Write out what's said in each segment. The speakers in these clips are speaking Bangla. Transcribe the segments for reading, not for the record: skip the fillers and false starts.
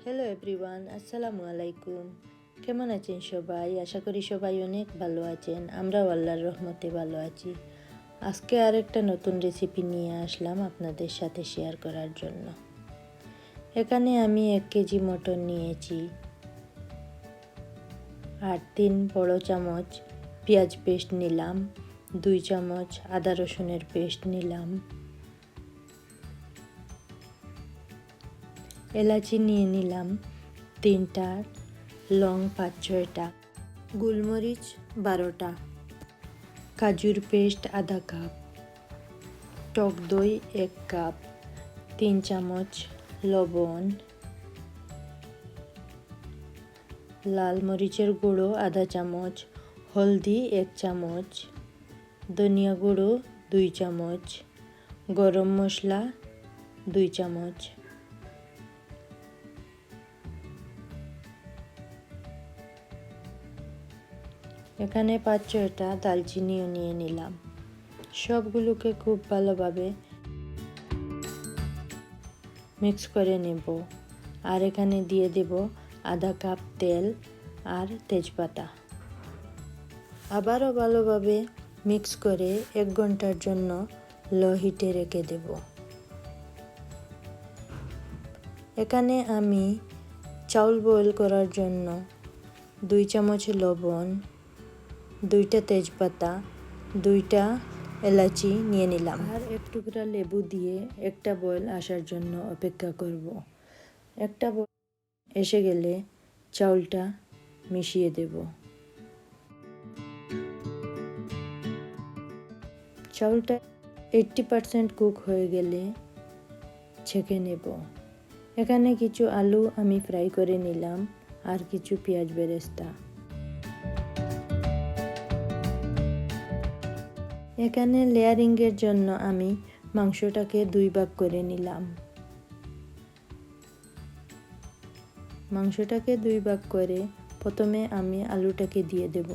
হ্যালো এভরিওয়ান, আসসালামু আলাইকুম। কেমন আছেন সবাই? আশা করি সবাই অনেক ভালো আছেন। আমরাও আল্লাহর রহমতে ভালো আছি। আজকে আরেকটা নতুন রেসিপি নিয়ে আসলাম আপনাদের সাথে শেয়ার করার জন্য। এখানে আমি 1 কেজি মটন নিয়েছি, আর 3 বড় চামচ পেঁয়াজ পেস্ট নিলাম, 2 চামচ আদা রসুনের পেস্ট নিলাম, এলাচি নিয়ে নিলাম 3টা, লং 5-6টা, গোলমরিচ 12টা, কাজুর পেস্ট আধা কাপ, টক দই 1 কাপ, 3 চামচ লবণ, লাল মরিচের গুঁড়ো আধা চামচ, হলদি 1 চামচ, ধনিয়া গুঁড়ো 2 চামচ, গরম মশলা 2 চামচ। এখানে 5-6টা দালচিনিও নিয়ে নিলাম। সবগুলোকে খুব ভালোভাবে মিক্স করে নেব। আর এখানে দিয়ে দেব আধা কাপ তেল আর তেজপাতা। আবারও ভালোভাবে মিক্স করে 1 ঘন্টার জন্য লো হিটে রেখে দেব। এখানে আমি চাউল বয়েল করার জন্য 2 চামচ লবণ, 2টা তেজপাতা, 2টা এলাচি নিয়ে নিলাম। আর 1 টুকরা লেবু দিয়ে একটা বয়েল আসার জন্য অপেক্ষা করব। একটা বয়েল এসে গেলে চাউলটা মিশিয়ে দেব। চাউলটা 80% কুক হয়ে গেলে ছেঁকে নেব। এখানে কিছু আলু আমি ফ্রাই করে নিলাম আর কিছু পেঁয়াজ বেরেস্তা। এখানে লেয়ারিংয়ের জন্য আমি মাংসটাকে 2 ভাগ করে নিলাম। মাংসটাকে 2 ভাগ করে প্রথমে আমি আলুটাকে দিয়ে দেব।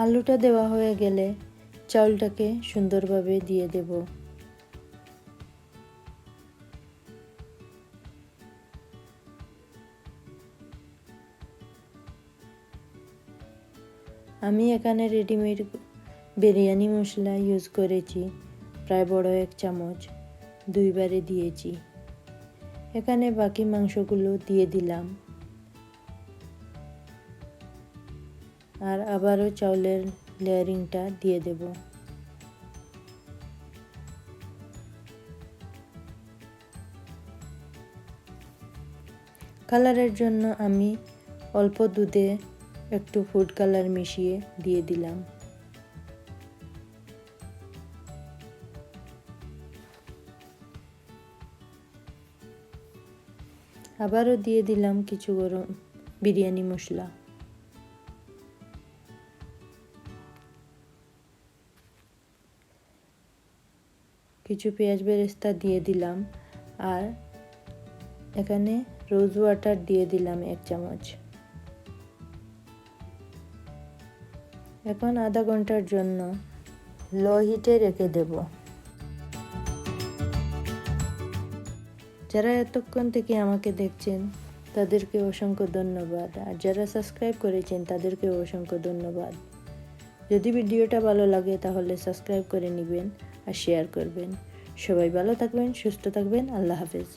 আলুটা দেওয়া হয়ে গেলে চাউলটাকে সুন্দরভাবে দিয়ে দেব। আমি এখানে রেডিমেড বিরিয়ানি মশলা ইউজ করেছি, প্রায় বড় 1 চামচ, 2 বারে দিয়েছি। এখানে বাকি মাংসগুলো দিয়ে দিলাম। আর আবারও চাউলের লেয়ারিংটা দিয়ে দেব। কালারের জন্য আমি অল্প দুধে একটু ফুড কালার মিশিয়ে দিয়ে দিলাম। আবারও দিয়ে দিলাম কিছু গরম বিরিয়ানি মশলা। কিছু পেঁয়াজ বেরেস্তা দিয়ে দিলাম। আর এখানে রোজ ওয়াটার দিয়ে দিলাম 1 চামচ। এখন আধা ঘন্টার জন্য লো হিটে রেখে দেব। যারা এতক্ষণ থেকে আমাকে দেখছেন তাদেরকে অসংখ্য ধন্যবাদ, আর যারা সাবস্ক্রাইব করেছেন তাদেরকে অসংখ্য ধন্যবাদ। যদি ভিডিওটা ভালো লাগে তাহলে সাবস্ক্রাইব করে নেবেন আর শেয়ার করবেন। সবাই ভালো থাকবেন, সুস্থ থাকবেন। আল্লাহ হাফেজ।